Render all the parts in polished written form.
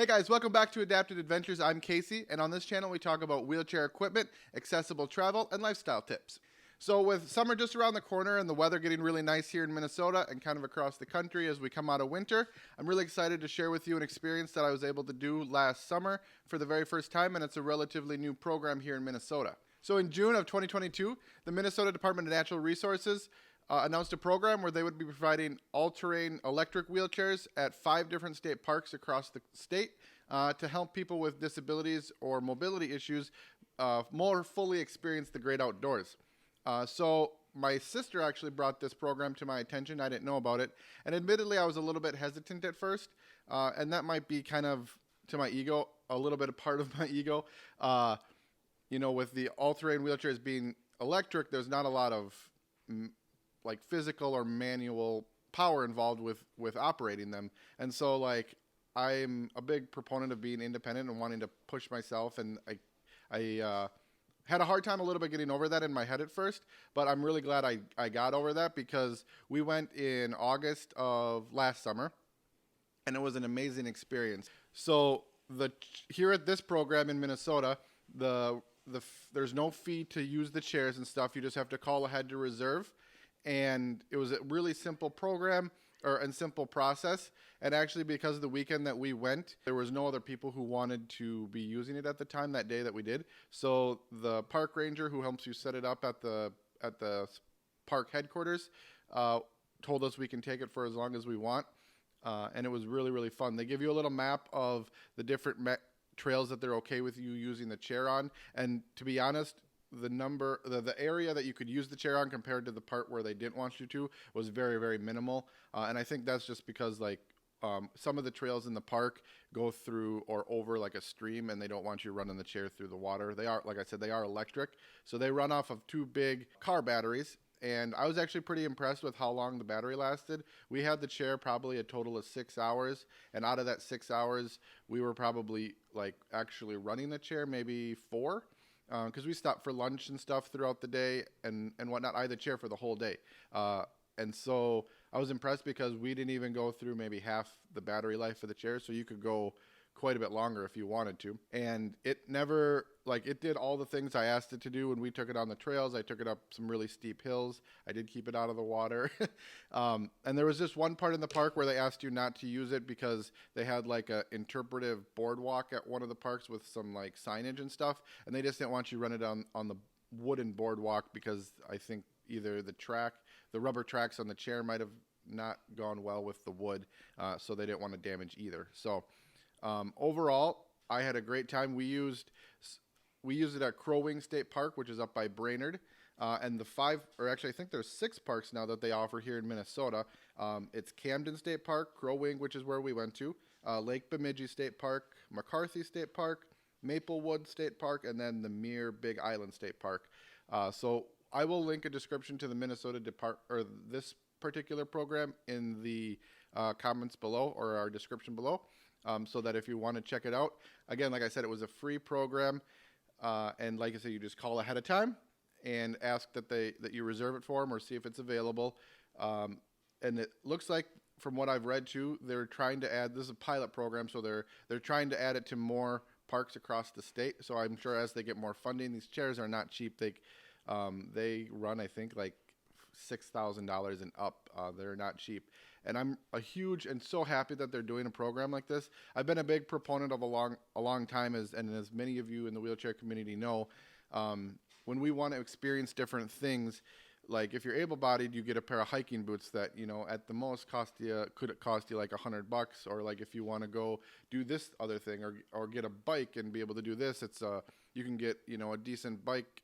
Hey guys, welcome back to Adapted Adventures. I'm Casey, and on this channel we talk about wheelchair equipment, accessible travel, and lifestyle tips. So with summer just around the corner and the weather getting really nice here in Minnesota and kind of across the country as we come out of winter, I'm really excited to share with you an experience that I was able to do last summer for the very first time, and it's a relatively new program here in Minnesota. So in June of 2022, the Minnesota Department of Natural Resources announced a program where they would be providing all-terrain electric wheelchairs at 5 different state parks across the state to help people with disabilities or mobility issues more fully experience the great outdoors. So my sister actually brought this program to my attention. I didn't know about it. And admittedly, I was a little bit hesitant at first. And that might be kind of, to my ego, a little bit a part of my ego. With the all-terrain wheelchairs being electric, there's not a lot of like physical or manual power involved with operating them. And so like I'm a big proponent of being independent and wanting to push myself, and I had a hard time a little bit getting over that in my head at first, but I'm really glad I got over that because we went in August of last summer and it was an amazing experience. So here at this program in Minnesota, there's no fee to use the chairs and stuff. You just have to call ahead to reserve. And it was a really simple program and simple process. And actually, because of the weekend that we went, there was no other people who wanted to be using it at the time that day that we did. So the park ranger who helps you set it up at the park headquarters told us we can take it for as long as we want. And it was really, really fun. They give you a little map of the different trails that they're okay with you using the chair on. And to be honest, the area that you could use the chair on compared to the part where they didn't want you to was very, very minimal. And I think that's just because some of the trails in the park go through or over like a stream, and they don't want you running the chair through the water. They are, like I said, they are electric. So they run off of 2 big car batteries. And I was actually pretty impressed with how long the battery lasted. We had the chair probably a total of 6 hours. And out of that 6 hours, we were probably like actually running the chair maybe 4. Because we stopped for lunch and stuff throughout the day and whatnot. I had the chair for the whole day. And so I was impressed because we didn't even go through maybe half the battery life of the chair. So you could go quite a bit longer if you wanted to. And it did all the things I asked it to do when we took it on the trails. I took it up some really steep hills. I did keep it out of the water. And there was just one part in the park where they asked you not to use it because they had like a interpretive boardwalk at one of the parks with some like signage and stuff. And they just didn't want you running on the wooden boardwalk because I think either the rubber tracks on the chair might have not gone well with the wood. So they didn't want to damage either. So overall, I had a great time. We used it at Crow Wing State Park, which is up by Brainerd. And I think there's 6 parks now that they offer here in Minnesota. It's Camden State Park, Crow Wing, which is where we went to, Lake Bemidji State Park, McCarthy State Park, Maplewood State Park, and then the Muir Big Island State Park. So I will link a description to the Minnesota this particular program in the comments below or our description below. So that if you want to check it out, again, like I said, it was a free program. And like I said, you just call ahead of time and ask that you reserve it for them or see if it's available. And it looks like, from what I've read too, they're trying to add, this is a pilot program, so they're trying to add it to more parks across the state. So I'm sure as they get more funding, these chairs are not cheap. They run, I think, like $6,000 and up. They're not cheap. And I'm a so happy that they're doing a program like this. I've been a big proponent of a long time, as many of you in the wheelchair community know, when we want to experience different things, like if you're able-bodied, you get a pair of hiking boots that, at the most could cost you like $100, or like if you want to go do this other thing or get a bike and be able to do this, you can get, a decent bike,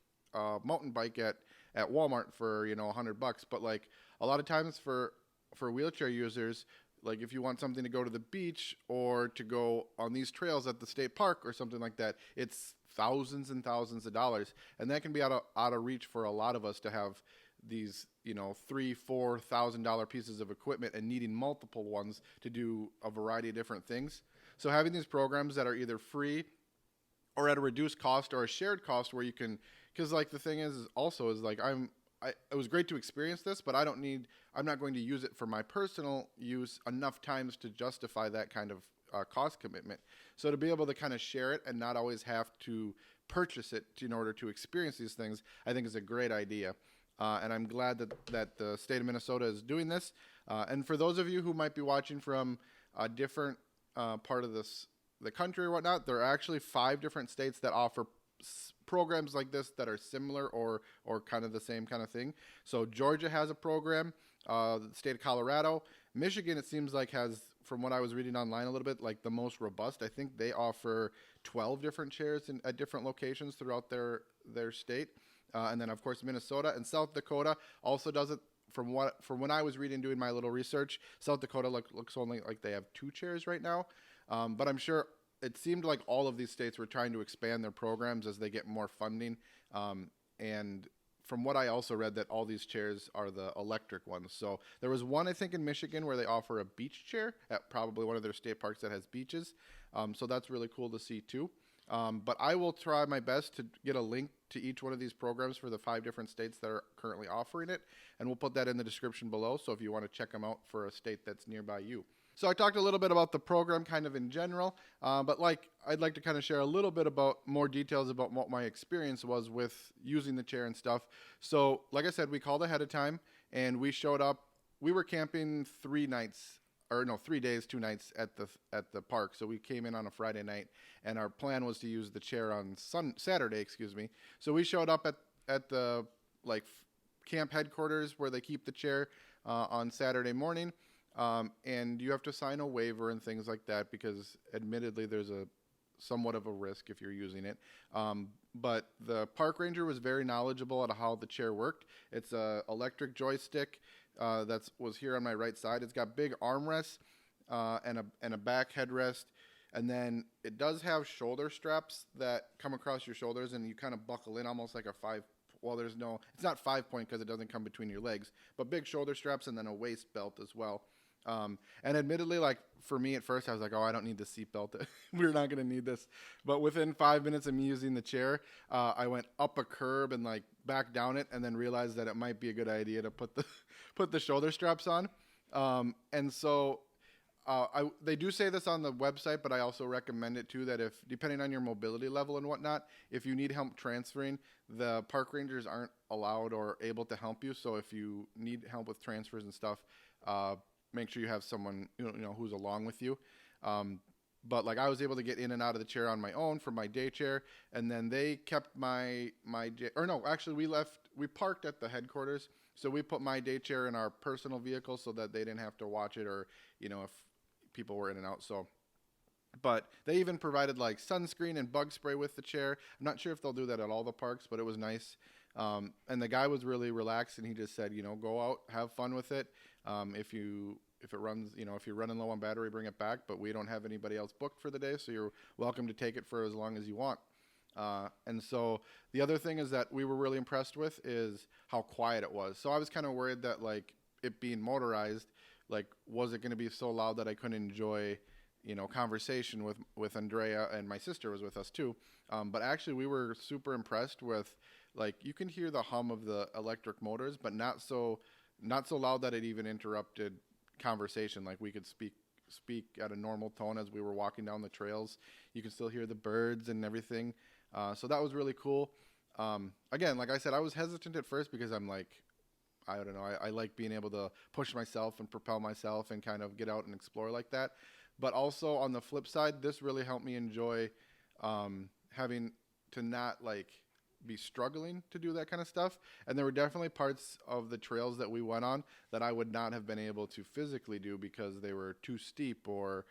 mountain bike at Walmart for, $100. But like a lot of times for wheelchair users, like if you want something to go to the beach or to go on these trails at the state park or something like that, it's thousands and thousands of dollars. And that can be out of reach for a lot of us to have these, $3,000-$4,000 pieces of equipment and needing multiple ones to do a variety of different things. So having these programs that are either free or at a reduced cost or a shared cost where you can, because like the thing is like it was great to experience this, but I'm not going to use it for my personal use enough times to justify that kind of cost commitment. So to be able to kind of share it and not always have to purchase it in order to experience these things, I think is a great idea. And I'm glad that the state of Minnesota is doing this. And for those of you who might be watching from a different part of the country or whatnot, there are actually 5 different states that offer programs like this that are similar or kind of the same kind of thing. So Georgia has a program, the state of Colorado. Michigan, it seems like, has, from what I was reading online a little bit, like the most robust. I think they offer 12 different chairs at different locations throughout their state. And then, of course, Minnesota and South Dakota also does it. From when I was reading, doing my little research, South Dakota looks only like they have 2 chairs right now. But I'm sure it seemed like all of these states were trying to expand their programs as they get more funding. And from what I also read, that all these chairs are the electric ones. So there was one, I think, in Michigan where they offer a beach chair at probably one of their state parks that has beaches. So that's really cool to see too. But I will try my best to get a link to each one of these programs for the 5 different states that are currently offering it. And we'll put that in the description below. So if you want to check them out for a state that's nearby you. So I talked a little bit about the program kind of in general, but I'd like to kind of share a little bit about more details about what my experience was with using the chair and stuff. So like I said, we called ahead of time and we showed up. We were camping 3 days, 2 nights at the park. So we came in on a Friday night and our plan was to use the chair on Saturday. So we showed up at the camp headquarters where they keep the chair on Saturday morning. And you have to sign a waiver and things like that because admittedly there's somewhat of a risk if you're using it. But the park ranger was very knowledgeable at how the chair worked. It's a electric joystick that was here on my right side. It's got big armrests and a back headrest. And then it does have shoulder straps that come across your shoulders and you kind of buckle in almost like a 5. Well, it's not 5-point because it doesn't come between your legs, but big shoulder straps and then a waist belt as well. And admittedly, for me at first, I was like, oh, I don't need the seat belt. We're not going to need this. But within 5 minutes of me using the chair, I went up a curb and back down it and then realized that it might be a good idea to put the shoulder straps on. And so they do say this on the website, but I also recommend it too, that if, depending on your mobility level and whatnot, if you need help transferring, the park rangers aren't allowed or able to help you. So if you need help with transfers and stuff, make sure you have someone who's along with you. But I was able to get in and out of the chair on my own from my day chair, and then they kept we parked at the headquarters, so we put my day chair in our personal vehicle so that they didn't have to watch it or if people were in and out. So, but they even provided sunscreen and bug spray with the chair. I'm not sure if they'll do that at all the parks, but it was nice. And the guy was really relaxed, and he just said, go out, have fun with it. If it runs, if you're running low on battery, bring it back. But we don't have anybody else booked for the day, so you're welcome to take it for as long as you want. And so the other thing is that we were really impressed with is how quiet it was. So I was kind of worried that it being motorized, was it going to be so loud that I couldn't enjoy, conversation with Andrea, and my sister was with us too. But actually we were super impressed with, you can hear the hum of the electric motors, but not so loud that it even interrupted conversation. We could speak at a normal tone as we were walking down the trails. You can still hear the birds and everything. So that was really cool. Again, like I said, I was hesitant at first because I'm I don't know. I like being able to push myself and propel myself and kind of get out and explore like that. But also on the flip side, this really helped me enjoy having to not be struggling to do that kind of stuff. And there were definitely parts of the trails that we went on that I would not have been able to physically do because they were too steep or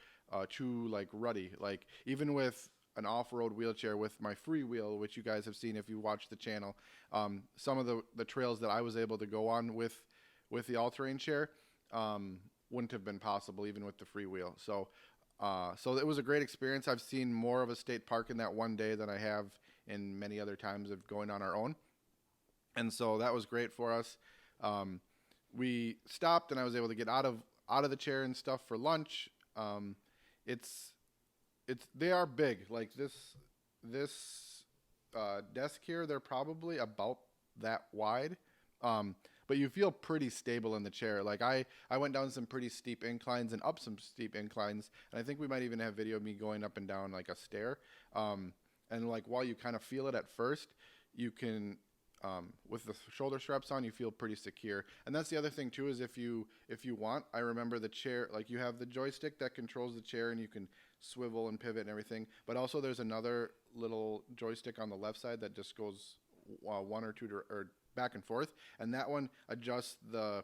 too ruddy. Even with an off-road wheelchair with my freewheel, which you guys have seen if you watch the channel, some of the trails that I was able to go on with the all-terrain chair wouldn't have been possible even with the freewheel. So it was a great experience. I've seen more of a state park in that one day than I have in many other times of going on our own. And so that was great for us. We stopped and I was able to get out of the chair and stuff for lunch. They are big. This desk here, they're probably about that wide. but you feel pretty stable in the chair. Like I went down some pretty steep inclines and up some steep inclines, and I think we might even have video of me going up and down like a stair. And like while you kind of feel it at first, you can with the shoulder straps on, you feel pretty secure. And that's the other thing too, is if you want, I remember the chair, like you have the joystick that controls the chair and you can swivel and pivot and everything, but also there's another little joystick on the left side that just goes one or two or back and forth, and that one adjusts the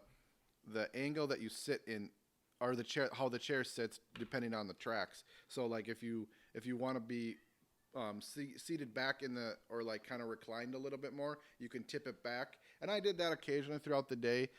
angle that you sit in, or the chair, how the chair sits depending on the tracks. So like if you want to be seated back in the, or like kind of reclined a little bit more, you can tip it back. And I did that occasionally throughout the day,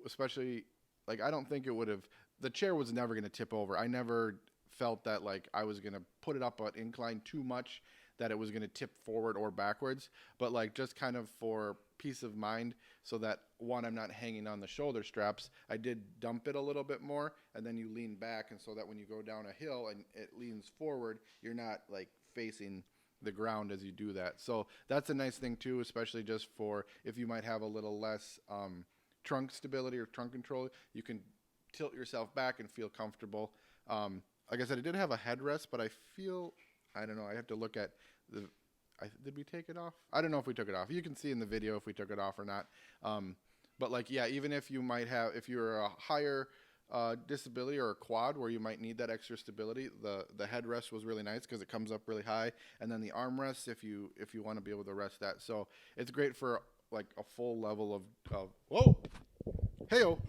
especially like I don't think it would have, the chair was never going to tip over. I never felt that like I was going to put it up an incline too much that it was going to tip forward or backwards, but like just kind of for peace of mind, so that one, I'm not hanging on the shoulder straps, I did dump it a little bit more, and then you lean back, and so that when you go down a hill and it leans forward, you're not like facing the ground as you do that. So that's a nice thing too, especially just for if you might have a little less trunk stability or trunk control, you can tilt yourself back and feel comfortable. Like I said, it did have a headrest, but I feel, I don't know, I have to look at did we take it off? I don't know if we took it off. You can see in the video if we took it off or not. But like, yeah, even if you might have, if you're a higher disability or a quad where you might need that extra stability, the headrest was really nice because it comes up really high, and then the armrests if you want to be able to rest that. So it's great for like a full level of whoa, heyo,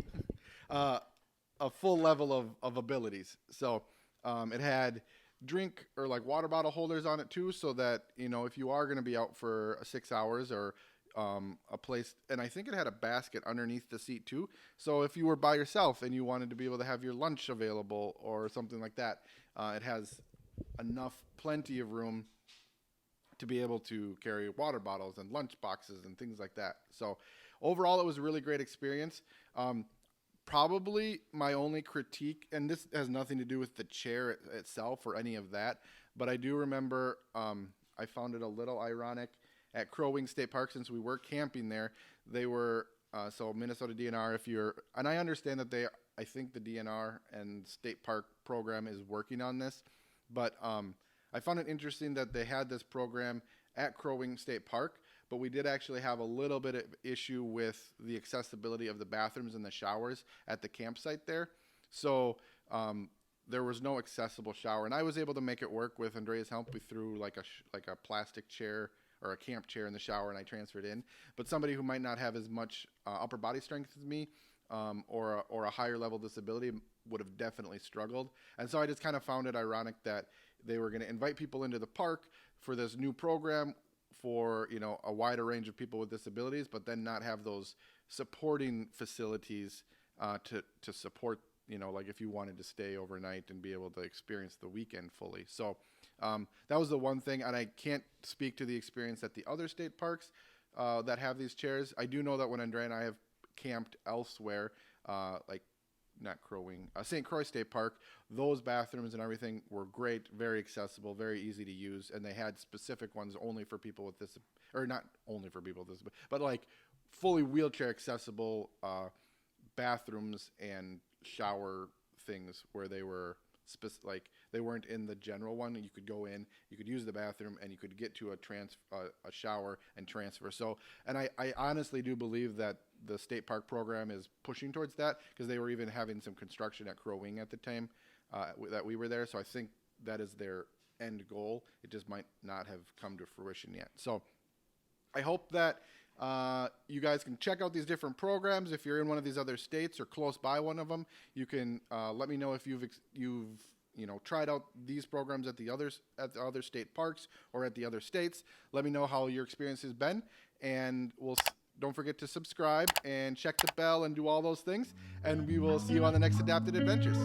a full level of abilities. So it had drink or like water bottle holders on it too, so that, you know, if you are going to be out for 6 hours or a place, and I think it had a basket underneath the seat too, so if you were by yourself and you wanted to be able to have your lunch available or something like that, it has plenty of room to be able to carry water bottles and lunch boxes and things like that. So overall, it was a really great experience. Probably my only critique, and this has nothing to do with the chair itself or any of that, but I do remember I found it a little ironic at Crow Wing State Park, since we were camping there. They were, so Minnesota DNR, and I understand that I think the DNR and State Park program is working on this, but I found it interesting that they had this program at Crow Wing State Park, but we did actually have a little bit of issue with the accessibility of the bathrooms and the showers at the campsite there. So there was no accessible shower, and I was able to make it work with Andrea's help. We threw like a plastic chair or a camp chair in the shower, and I transferred in. But somebody who might not have as much upper body strength as me, or a higher level disability, would have definitely struggled. And so I just kind of found it ironic that they were going to invite people into the park for this new program for, you know, a wider range of people with disabilities, but then not have those supporting facilities to support, you know, like if you wanted to stay overnight and be able to experience the weekend fully. So that was the one thing, and I can't speak to the experience at the other state parks that have these chairs. I do know that when Andrea and I have camped elsewhere, like not Crow Wing, St. Croix State Park, those bathrooms and everything were great, very accessible, very easy to use, and they had specific ones only for people with this, or not only for people with this, but like fully wheelchair accessible bathrooms and shower things where they were like they weren't in the general one. You could go in, you could use the bathroom, and you could get to a shower and transfer. So, and I honestly do believe that the state park program is pushing towards that, because they were even having some construction at Crow Wing at the time that we were there. So I think that is their end goal. It just might not have come to fruition yet. So I hope that you guys can check out these different programs. If you're in one of these other states or close by one of them, you can let me know if you've tried out these programs at the other state parks or at the other states. Let me know how your experience has been, and don't forget to subscribe and check the bell and do all those things, and we will see you on the next Adapted Adventures.